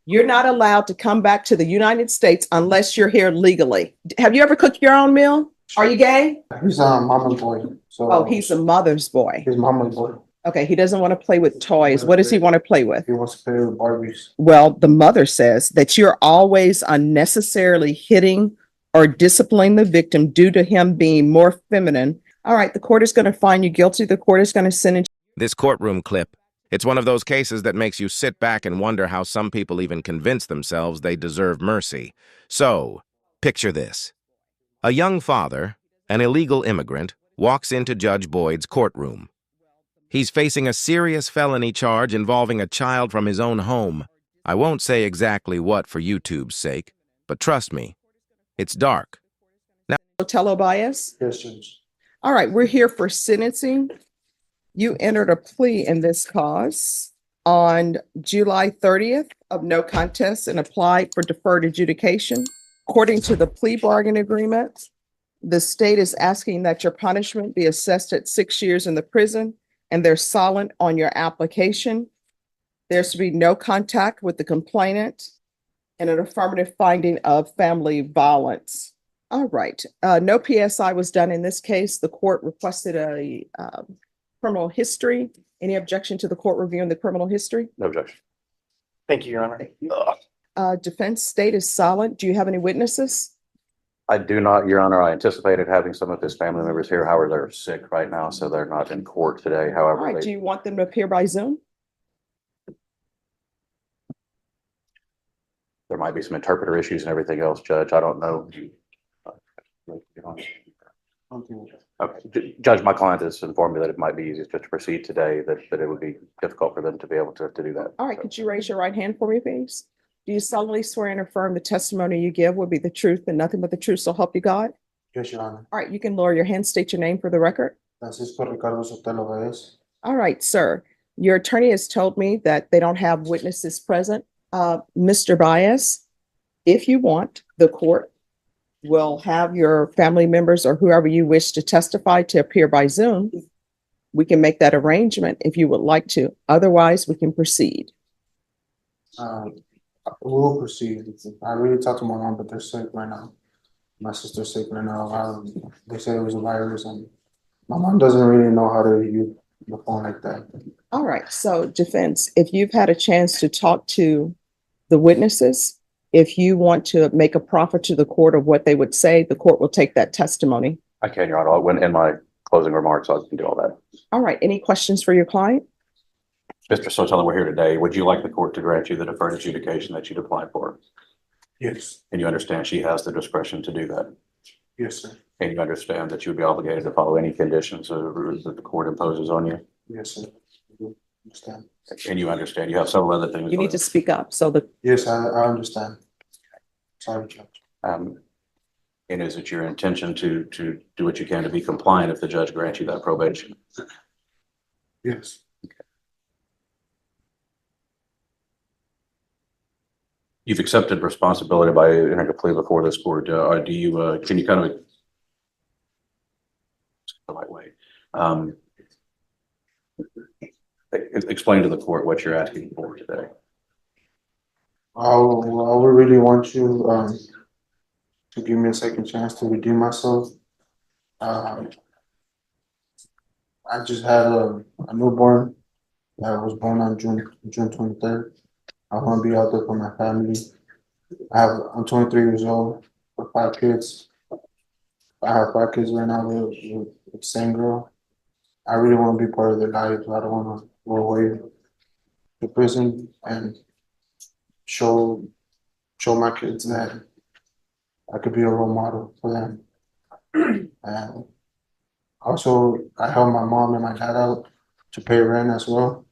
You're not allowed to come back to the United States unless you're here legally. Have you ever cooked your own meal? Are you gay? He's a mama's boy. So Oh, he's a mother's boy. he's mama's boy. Okay, he doesn't want to play with toys. What does he want to play with? He wants to play with Barbies. Well, the mother says that you're always unnecessarily hitting or disciplining the victim due to him being more feminine. All right, the court is going to find you guilty. The court is going to sentence. This courtroom clip. It's one of those cases that makes you sit back and wonder how some people even convince themselves they deserve mercy. So, picture this. A young father, an illegal immigrant, walks into Judge Boyd's courtroom. He's facing a serious felony charge involving a child from his own home. I won't say exactly what for YouTube's sake, but trust me, it's dark. Otello bias. Yes, Judge. All right, we're here for sentencing. You entered a plea in this cause on July 30th of no contest and applied for deferred adjudication. According to the plea bargain agreement, the state is asking that your punishment be assessed at 6 years in the prison, and they're silent on your application. There's to be no contact with the complainant and an affirmative finding of family violence. All right, no PSI was done in this case. The court requested a criminal history. Any objection to the court reviewing the criminal history? No objection. Thank you, Your Honor. Defense state is silent. Do you have any witnesses? I do not, Your Honor. I anticipated having some of his family members here. However, they're sick right now, so they're not in court today. All However, right, do you want them to appear by Zoom? there might be some interpreter issues and everything else, Judge. I don't know. Okay, Judge, my client has informed me that it might be easiest just to proceed today, that it would be difficult for them to be able to do that. All right, could you raise your right hand for me, please? Do you solemnly swear and affirm the testimony you give will be the truth and nothing but the truth, so help you God? Yes, Your Honor. All right, you can lower your hand, state your name for the record. Francisco Ricardo Sotelo Baez. All right, sir. Your attorney has told me that they don't have witnesses present. Mr. Baez, if you want, the court will have your family members or whoever you wish to testify to appear by Zoom. We can make that arrangement if you would like to. Otherwise, we can proceed. We'll proceed. I really talked to my mom, but they're sick right now. My sister's sick right now. They said it was a virus, and my mom doesn't really know how to use the phone like that. All right, so defense, if you've had a chance to talk to the witnesses, if you want to make a proffer to the court of what they would say, the court will take that testimony. I can, Your Honor. When in my closing remarks, I can do all that. All right, any questions for your client? Mr. Sotelo, we're here today. Would you like the court to grant you the deferred adjudication that you'd applied for? Yes. And you understand she has the discretion to do that? Yes, sir. And you understand that you would be obligated to follow any conditions or rules that the court imposes on you? Yes, sir. I do understand. And you understand you have several other things. You need to speak up, so the, Yes, I understand. Sorry, Judge. And is it your intention to do what you can to be compliant if the judge grants you that probation? Yes. You've accepted responsibility by entering a plea before this court. Do you, can you kind of the right way? Explain to the court what you're asking for today. I would really want you to give me a second chance to redeem myself. I just had a newborn that was born on June 23rd. I want to be out there for my family. I'm 23 years old with 5 kids. I have 5 kids right now with the same girl. I really want to be part of their lives. I don't want to go away to prison and show my kids that I could be a role model for them. And also, I help my mom and my dad out to pay rent as well.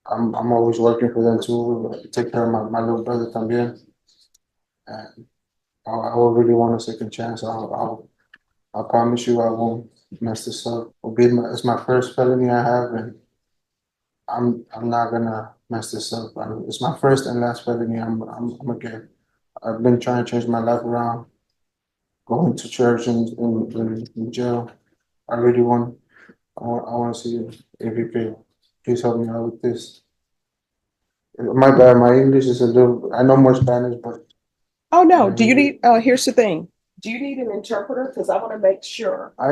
I'm always working for them too, take care of my little brother también. And I will really want a second chance. I promise you I won't mess this up. It's my first felony I have, and I'm not gonna mess this up. It's my first and last felony I'm gonna get. I've been trying to change my life around, going to church and in jail. I really want to see if you could please help me out with this. My bad, my English is a little, I know more Spanish, but Oh, no. Do you need, here's the thing. Do you need an interpreter? Because I want to make sure. I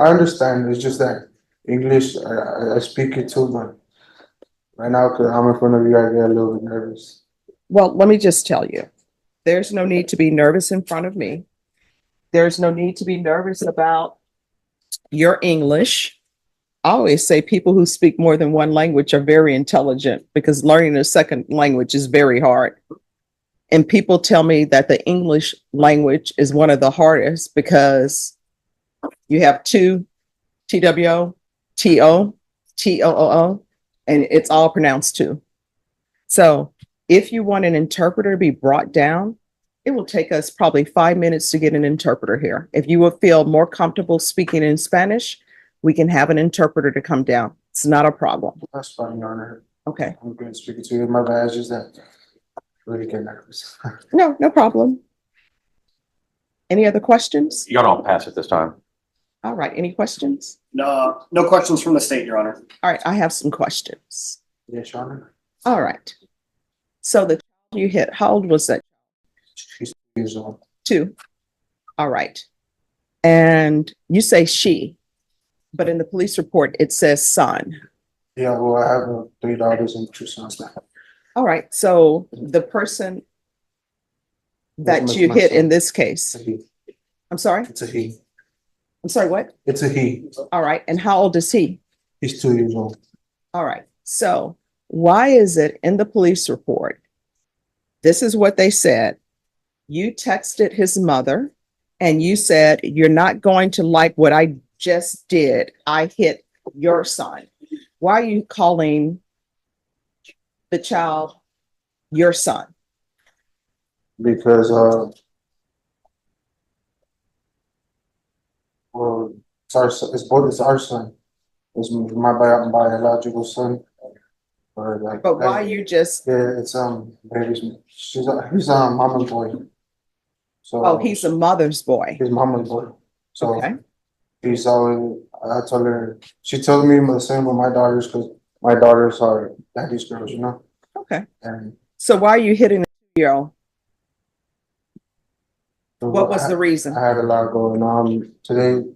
understand. It's just that English, I speak it too, but right now, because I'm in front of you, I get a little bit nervous. Well, let me just tell you, there's no need to be nervous in front of me. There's no need to be nervous about your English. I always say people who speak more than one language are very intelligent because learning a second language is very hard. And people tell me that the English language is one of the hardest because you have two TWO, TO, TOOO, and it's all pronounced two. So if you want an interpreter to be brought down, it will take us probably 5 minutes to get an interpreter here. If you would feel more comfortable speaking in Spanish, we can have an interpreter to come down. It's not a problem. That's fine, Your Honor. Okay. I'm good speaking to you. My bad, it's just that I really get nervous. No, no problem. Any other questions? Y'all don't pass it this time. All right. Any questions? No, no questions from the state, Your Honor. All right. I have some questions. Yes, Your Honor. All right. So the child you hit, how old was that? She's 2 years old. 2. All right. And you say she, but in the police report, it says son. Yeah, well, I have 3 daughters and 2 sons now. All right. So the person that That's you my hit son. in this case, It's a he. I'm sorry. It's a he. I'm sorry. What? It's a he. All right. And how old is he? He's 2 years old. All right. So why is it in the police report? This is what they said. You texted his mother and you said, you're not going to like what I just did. I hit your son. Why are you calling the child your son? Because, well, it's our son. It's our son. It's my biological son. Or like, But why you just, yeah, it's baby's. He's mama's boy. So oh, he's a mother's boy. his mama's boy. So Okay. he's always. I told her. She told me the same with my daughters because my daughters are daddy's girls, you know. Okay. And So why are you hitting a 2-year-old? so What was the reason? I had a lot going on today.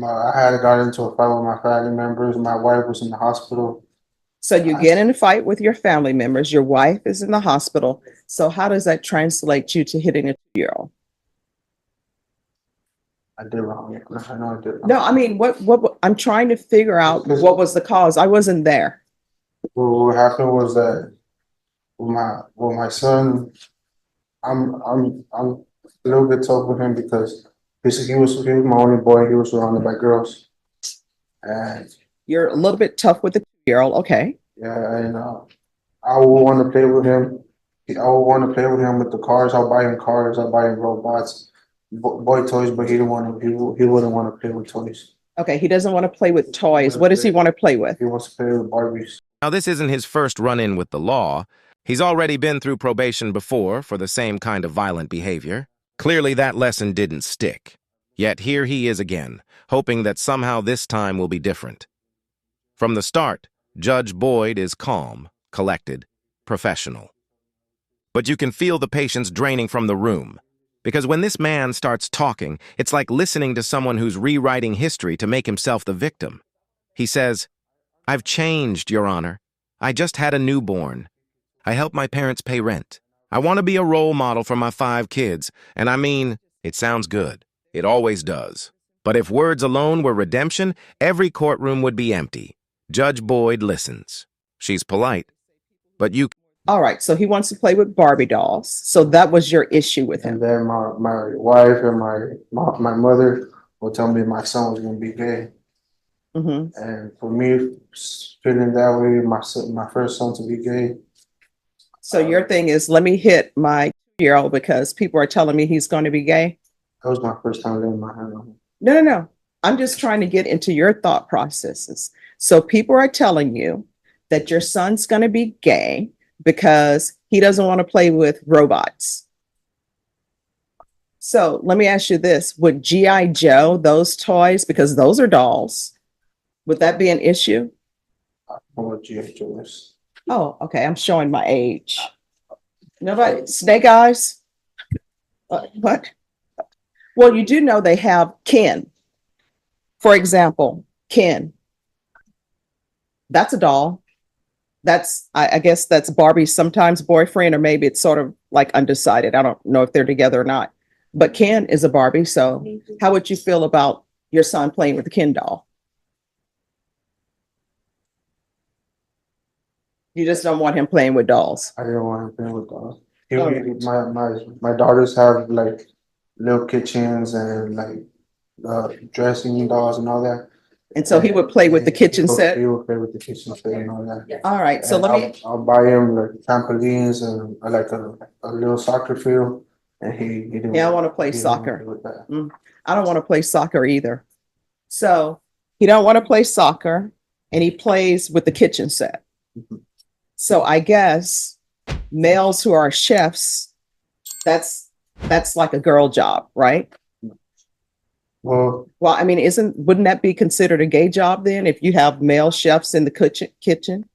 I had got into a fight with my family members. My wife was in the hospital. So you get in a fight with your family members. Your wife is in the hospital. So how does that translate you to hitting a 2-year-old? I did wrong. I know I did wrong. No, I mean, what I'm trying to figure out what was the cause. I wasn't there. Well, what happened was that with my son, I'm a little bit tough with him because he was my only boy. He was surrounded by girls, and You're a little bit tough with the 2-year-old. Okay. yeah, and I would want to play with him. I would want to play with him with the cars. I'll buy him cars. I'll buy him robots, boy toys, but he didn't want to. He wouldn't want to play with toys. Okay. He doesn't want to play with toys. What does he want to play with? He wants to play with Barbies. Now, this isn't his first run-in with the law. He's already been through probation before for the same kind of violent behavior. Clearly, that lesson didn't stick. Yet here he is again, hoping that somehow this time will be different. From the start, Judge Boyd is calm, collected, professional. But you can feel the patience draining from the room, because when this man starts talking, it's like listening to someone who's rewriting history to make himself the victim. He says, "I've changed, Your Honor. I just had a newborn. I help my parents pay rent. I want to be a role model for my 5 kids, and I mean, it sounds good. It always does. But if words alone were redemption, every courtroom would be empty." Judge Boyd listens. She's polite, but you... All right. So he wants to play with Barbie dolls. So that was your issue with him. And then my wife and my mother will tell me my son was gonna be gay. Mm-hmm. And for me, feeling that way, my first son to be gay. So your thing is, let me hit my 2-year-old because people are telling me he's going to be gay. That was my first time laying my hand on him. No. I'm just trying to get into your thought processes. So people are telling you that your son's going to be gay because he doesn't want to play with robots. So let me ask you this. Would G.I. Joe, those toys, because those are dolls, would that be an issue? I don't know what G.I. Joe is. Oh, okay, I'm showing my age. Nobody, snake eyes? What? Well, you do know they have kin. For example, kin. That's a doll. That's, I guess that's Barbie's sometimes boyfriend, or maybe it's sort of like undecided. I don't know if they're together or not. But Ken is a Barbie. So how would you feel about your son playing with the Ken doll? You just don't want him playing with dolls. I didn't want him playing with dolls. Alright. My daughters have like little kitchens and like dressing dolls and all that. And so he would play with the kitchen set. He would play with the kitchen set and all that. All right. So And let me, I'll buy him like trampolines and like a little soccer field. And he didn't. Yeah, I want to play he didn't soccer. with that. I don't want to play soccer either. So he don't want to play soccer and he plays with the kitchen set. Mhm. So I guess males who are chefs, that's like a girl job, right? Well, Well, I mean, wouldn't that be considered a gay job then if you have male chefs in the kitchen?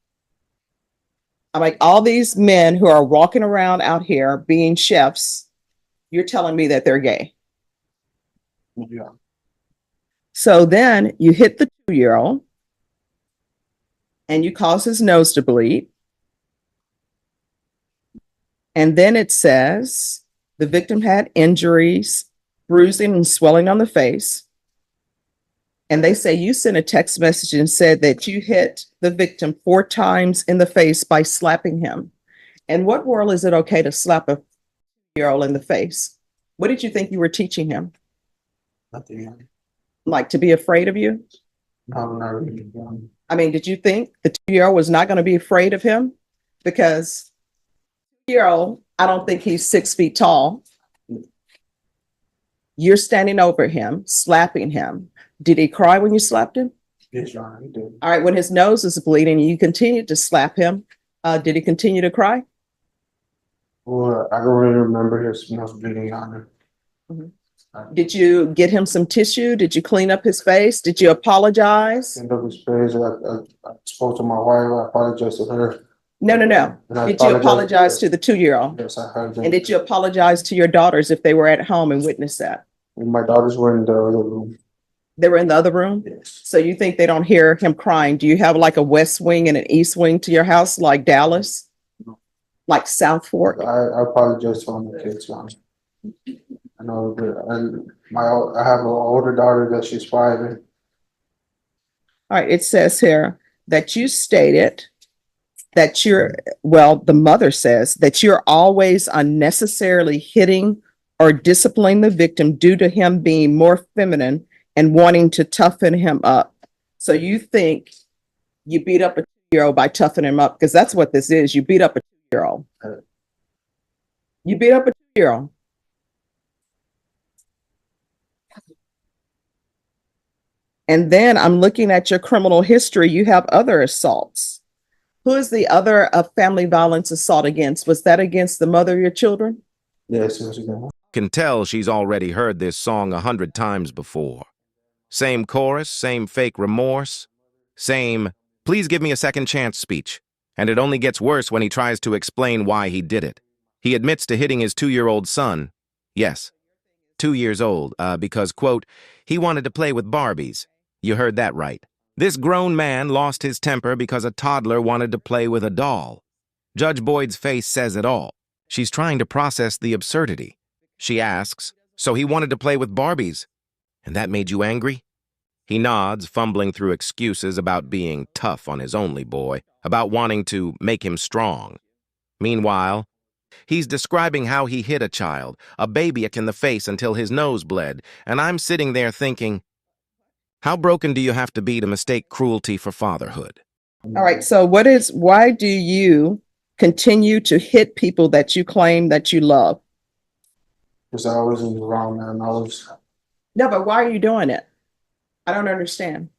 I'm like, all these men who are walking around out here being chefs, you're telling me that they're gay. yeah. So then you hit the 2-year-old and you cause his nose to bleed. And then it says the victim had injuries, bruising and swelling on the face. And they say you sent a text message and said that you hit the victim 4 times in the face by slapping him. In what world is it okay to slap a 2-year-old in the face? What did you think you were teaching him? Nothing. Like to be afraid of you? No, not really. I mean, did you think the 2-year-old was not going to be afraid of him? Because 2-year-old, I don't think he's 6 feet tall. You're standing over him, slapping him. Did he cry when you slapped him? Yes, Your Honor, he did. All right, when his nose is bleeding, you continued to slap him. Did he continue to cry? Well, I don't really remember his nose bleeding, Your Honor. Did you get him some tissue? Did you clean up his face? Did you apologize? End of his face. I spoke to my wife. I apologized to her. No. And I Did you apologize to the 2-year-old? Yes, I heard them. And did you apologize to your daughters if they were at home and witnessed that? And my daughters were in the other room. They were in the other room? Yes. So you think they don't hear him crying? Do you have like a west wing and an east wing to your house, like Dallas? No. Like South Fork? I apologize to all my kids, Your Honor. I know that I have an older daughter that she's 5. All right, it says here that you stated that the mother says that you're always unnecessarily hitting or disciplining the victim due to him being more feminine and wanting to toughen him up. So you think you beat up a 2-year-old by toughening him up, because that's what this is. You beat up a 2-year-old. You beat up a 2-year-old. And then I'm looking at your criminal history. You have other assaults. Who is the other family violence assault against? Was that against the mother of your children? Yes, it was again. Can tell she's already heard this song 100 times before. Same chorus, same fake remorse, same "please give me a second chance" speech. And it only gets worse when he tries to explain why he did it. He admits to hitting his 2-year-old son. Yes, 2 years old, because, quote, he wanted to play with Barbies. You heard that right. This grown man lost his temper because a toddler wanted to play with a doll. Judge Boyd's face says it all. She's trying to process the absurdity. She asks, "So he wanted to play with Barbies? And that made you angry?" He nods, fumbling through excuses about being tough on his only boy, about wanting to make him strong. Meanwhile, he's describing how he hit a child, a babyick, in the face until his nose bled, and I'm sitting there thinking, how broken do you have to be to mistake cruelty for fatherhood? All right. So why do you continue to hit people that you claim that you love? Because I was in the wrong, man. No, but why are you doing it? I don't understand.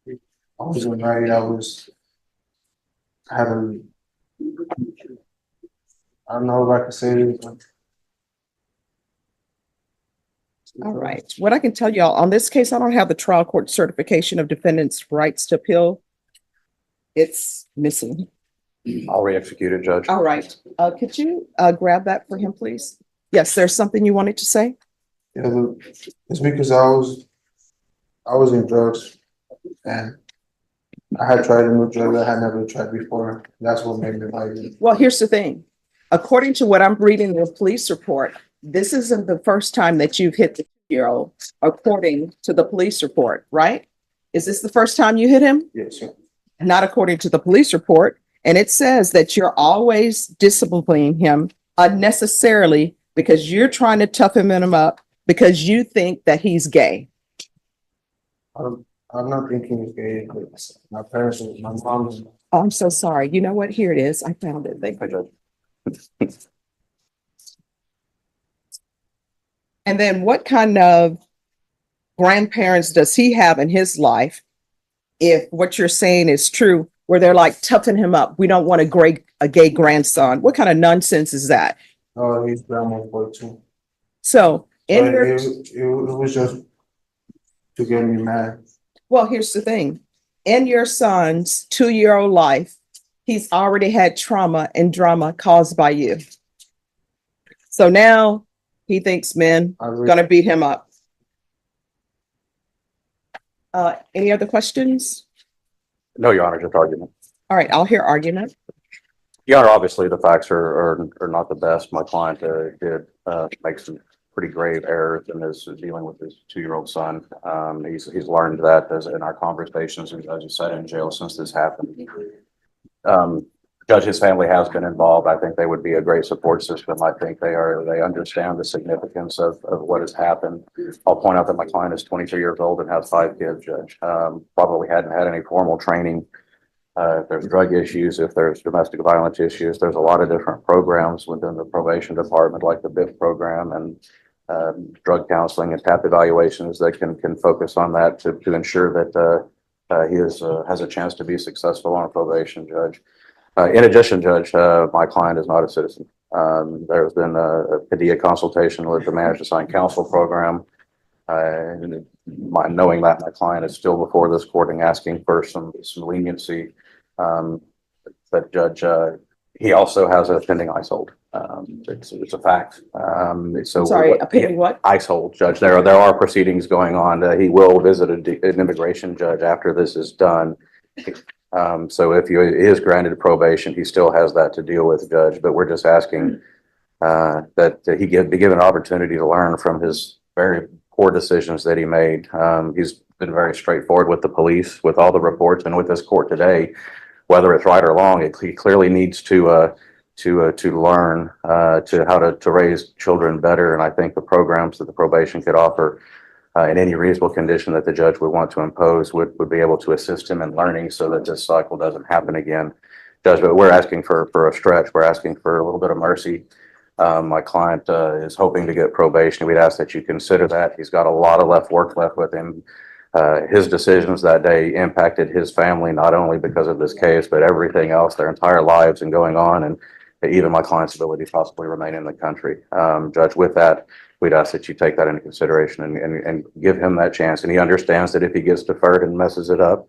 I wasn't right. I was having, I don't know if I can say it, but All right. What I can tell y'all on this case, I don't have the trial court certification of defendant's rights to appeal. It's missing. I'll re-execute it, Judge. All right. Could you grab that for him, please? Yes, there's something you wanted to say? Yeah, it's because I was in drugs and I had tried a new drug I had never tried before. That's what made me like it. Well, here's the thing. According to what I'm reading in the police report, this isn't the first time that you've hit the 2-year-old, according to the police report, right? Is this the first time you hit him? Yes, sir. Not according to the police report. And it says that you're always disciplining him unnecessarily because you're trying to toughen him up because you think that he's gay. I'm not thinking it's gay, but my parents, my mom, Oh, I'm so sorry. You know what? Here it is. I found it. Hi, Judge. And then what kind of grandparents does he have in his life, if what you're saying is true, where they're like, toughen him up, we don't want a gay grandson? What kind of nonsense is that? he's grandma's boy too. So in But your, it was just to get me mad. well, here's the thing. In your son's 2-year-old life, he's already had trauma and drama caused by you. So now he thinks men I really, gonna beat him up. Any other questions? No, Your Honor, just argument. All right, I'll hear argument. Your Honor, obviously, the facts are not the best. My client did make some pretty grave errors in his dealing with his 2-year-old son. He's learned that as in our conversations, as you said, in jail since this happened. Judge, his family has been involved. I think they would be a great support system. I think they understand the significance of what has happened. I'll point out that my client is 23 years old and has 5 kids, Judge. Probably hadn't had any formal training. If there's drug issues, if there's domestic violence issues, there's a lot of different programs within the probation department, like the BIP program and drug counseling and TAP evaluations that can focus on that to ensure that he has a chance to be successful on probation, Judge. In addition, Judge, my client is not a citizen. There's been a Padilla consultation with the Managed Assigned Counsel program. And knowing that my client is still before this court and asking for some leniency, but Judge, he also has a pending ICE hold. It's a fact. So Sorry, a pending what? ICE hold, Judge. There are proceedings going on. He will visit an immigration judge after this is done. So if he is granted probation, he still has that to deal with, Judge. But we're just asking that he be given an opportunity to learn from his very poor decisions that he made. He's been very straightforward with the police, with all the reports, and with this court today. Whether it's right or wrong, he clearly needs to learn to how to raise children better. And I think the programs that the probation could offer in any reasonable condition that the judge would want to impose would be able to assist him in learning so that this cycle doesn't happen again. Judge, but we're asking for a stretch. We're asking for a little bit of mercy. My client is hoping to get probation. We'd ask that you consider that. He's got a lot of work left with him. His decisions that day impacted his family, not only because of this case, but everything else, their entire lives and going on, and even my client's ability to possibly remain in the country. Judge, with that, we'd ask that you take that into consideration and give him that chance. And he understands that if he gets deferred and messes it up,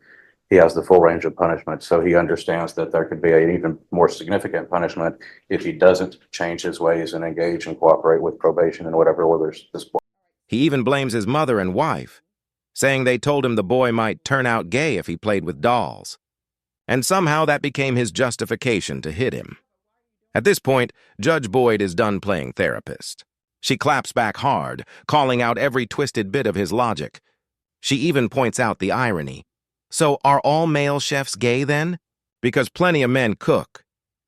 he has the full range of punishment. So he understands that there could be an even more significant punishment if he doesn't change his ways and engage and cooperate with probation and whatever orders this board. He even blames his mother and wife, saying they told him the boy might turn out gay if he played with dolls. And somehow that became his justification to hit him. At this point, Judge Boyd is done playing therapist. She claps back hard, calling out every twisted bit of his logic. She even points out the irony. So are all male chefs gay then? Because plenty of men cook.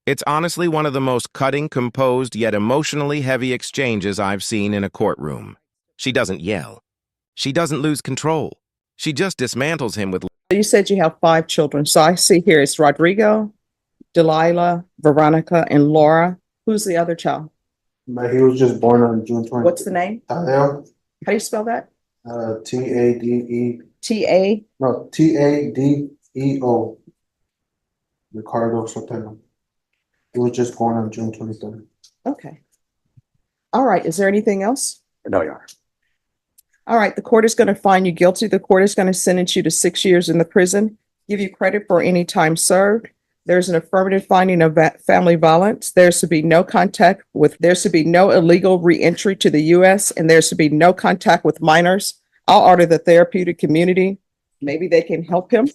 It's honestly one of the most cutting, composed, yet emotionally heavy exchanges I've seen in a courtroom. She doesn't yell. She doesn't lose control. She just dismantles him with... You said you have 5 children. So I see here it's Rodrigo, Delilah, Veronica, and Laura. Who's the other child? But he was just born on June 20th. What's the name? Tadeo, How do you spell that? T-A-D-E, T-A? no, T-A-D-E-O, Ricardo Sotelo. He was just born on June 23rd. Okay. All right. Is there anything else? No, Your Honor. All right. The court is going to find you guilty. The court is going to sentence you to 6 years in the prison. give you credit for any time served. There's an affirmative finding of family violence. There's to be no contact with, there's to be no illegal reentry to the U.S., and there's to be no contact with minors. I'll order the therapeutic community. Maybe they can help him.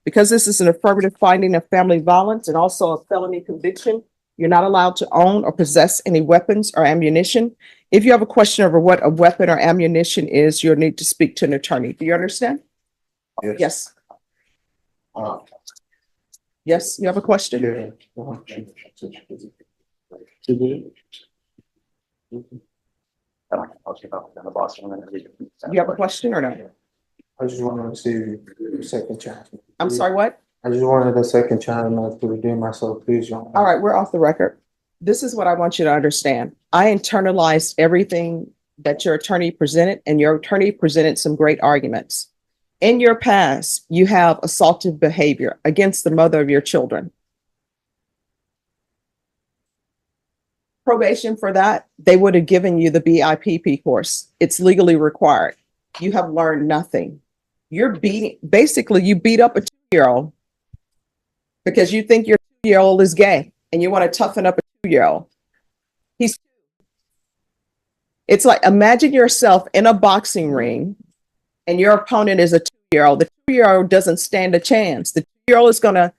Because this is an affirmative finding of family violence and also a felony conviction, you're not allowed to own or possess any weapons or ammunition. If you have a question over what a weapon or ammunition is, you'll need to speak to an attorney. Do you understand? Yes. Uh, Yes, you have a question? yeah. You have a question or no? I just wanted to see a second chance. I'm sorry, what? I just wanted a second chance to redeem myself, please, Your Honor. All right, we're off the record. This is what I want you to understand. I internalized everything that your attorney presented, and your attorney presented some great arguments. In your past, you have assaultive behavior against the mother of your children. Probation for that, they would have given you the BIPP course. It's legally required. You have learned nothing. You're beating, basically you beat up a 2-year-old because you think your 2-year-old is gay and you want to toughen up a 2-year-old. It's like, imagine yourself in a boxing ring and your opponent is a 2-year-old. The 2-year-old doesn't stand a chance. The 2-year-old is going to,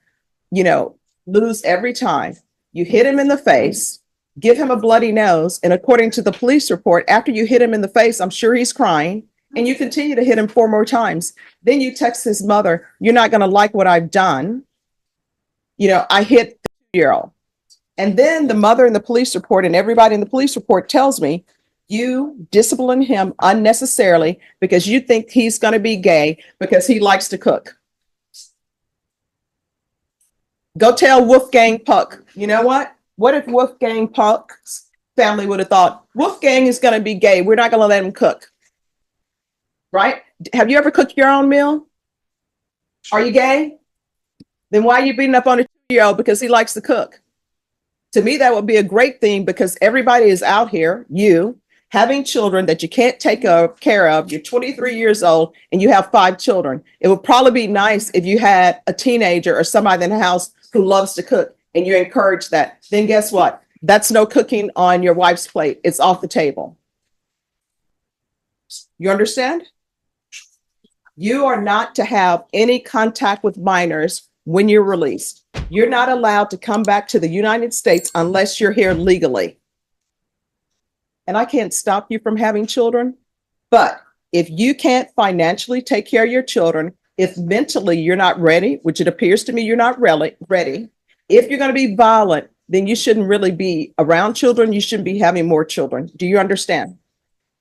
lose every time. You hit him in the face, give him a bloody nose. And according to the police report, after you hit him in the face, I'm sure he's crying, and you continue to hit him 4 more times. Then you text his mother, you're not going to like what I've done. I hit the 2-year-old. And then the mother in the police report and everybody in the police report tells me, you discipline him unnecessarily because you think he's going to be gay because he likes to cook. Go tell Wolfgang Puck. You know what? What if Wolfgang Puck's family would have thought, Wolfgang is going to be gay, we're not going to let him cook? Right? Have you ever cooked your own meal? Are you gay? Then why are you beating up on a 2-year-old because he likes to cook? To me, that would be a great thing because everybody is out here, you, having children that you can't take care of. You're 23 years old and you have 5 children. It would probably be nice if you had a teenager or somebody in the house who loves to cook and you encourage that. Then guess what? That's no cooking on your wife's plate. It's off the table. You understand? You are not to have any contact with minors when you're released. You're not allowed to come back to the United States unless you're here legally. And I can't stop you from having children, but if you can't financially take care of your children, if mentally you're not ready, which it appears to me you're not ready, if you're going to be violent, then you shouldn't really be around children. You shouldn't be having more children. Do you understand?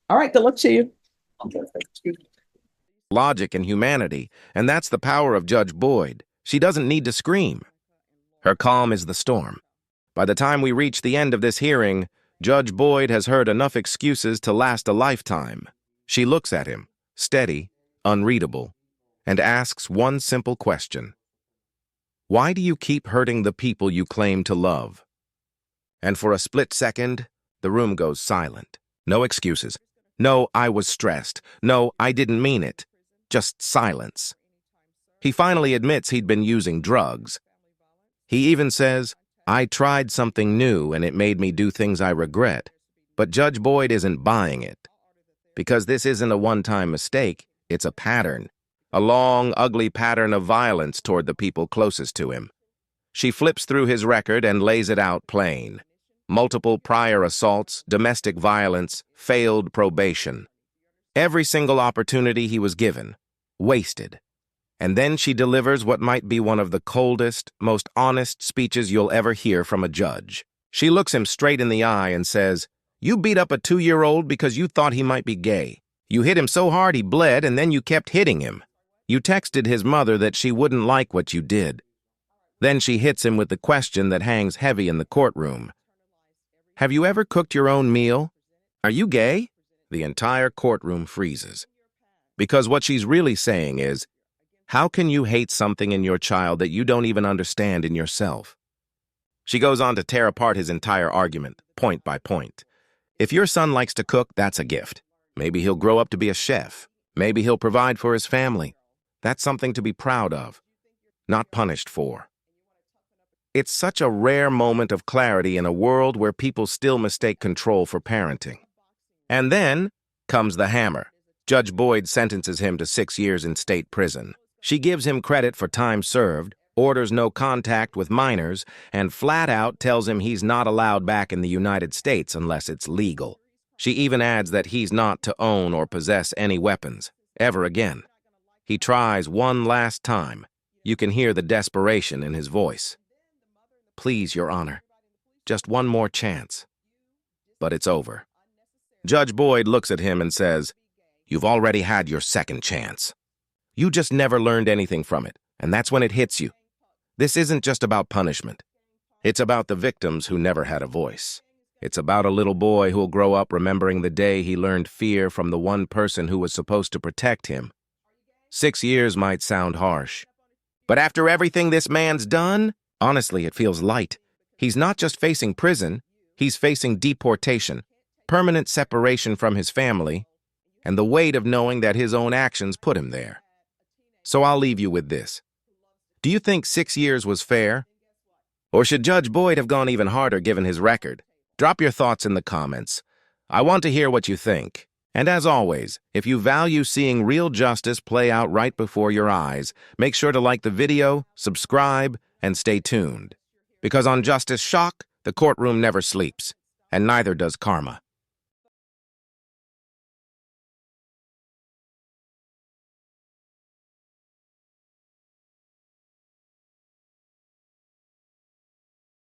All right, good luck to you. Logic and humanity, and that's the power of Judge Boyd. She doesn't need to scream. Her calm is the storm. By the time we reach the end of this hearing, Judge Boyd has heard enough excuses to last a lifetime. She looks at him, steady, unreadable, and asks one simple question. Why do you keep hurting the people you claim to love? And for a split second, the room goes silent. No excuses. No, I was stressed. No, I didn't mean it. Just silence. He finally admits he'd been using drugs. He even says, I tried something new and it made me do things I regret. But Judge Boyd isn't buying it. Because this isn't a one-time mistake, it's a pattern. A long, ugly pattern of violence toward the people closest to him. She flips through his record and lays it out plain. Multiple prior assaults, domestic violence, failed probation. Every single opportunity he was given, wasted. And then she delivers what might be one of the coldest, most honest speeches you'll ever hear from a judge. She looks him straight in the eye and says, You beat up a 2-year-old because you thought he might be gay. You hit him so hard he bled and then you kept hitting him. You texted his mother that she wouldn't like what you did. Then she hits him with the question that hangs heavy in the courtroom. Have you ever cooked your own meal? Are you gay? The entire courtroom freezes. Because what she's really saying is, how can you hate something in your child that you don't even understand in yourself? She goes on to tear apart his entire argument, point by point. If your son likes to cook, that's a gift. Maybe he'll grow up to be a chef. Maybe he'll provide for his family. That's something to be proud of. not punished for. It's such a rare moment of clarity in a world where people still mistake control for parenting. And then comes the hammer. Judge Boyd sentences him to 6 years in state prison. She gives him credit for time served, orders no contact with minors, and flat out tells him he's not allowed back in the United States unless it's legal. She even adds that he's not to own or possess any weapons, ever again. He tries one last time. You can hear the desperation in his voice. Please, Your Honor, just one more chance. But it's over. Judge Boyd looks at him and says, "You've already had your second chance. You just never learned anything from it, and that's when it hits you. This isn't just about punishment. It's about the victims who never had a voice. It's about a little boy who'll grow up remembering the day he learned fear from the one person who was supposed to protect him. 6 years might sound harsh. But after everything this man's done, honestly, it feels light. He's not just facing prison, he's facing deportation, permanent separation from his family, and the weight of knowing that his own actions put him there. So I'll leave you with this. Do you think 6 years was fair? Or should Judge Boyd have gone even harder given his record? Drop your thoughts in the comments. I want to hear what you think. And as always, if you value seeing real justice play out right before your eyes, make sure to like the video, subscribe, and stay tuned. Because on Justice Shock, the courtroom never sleeps, and neither does karma.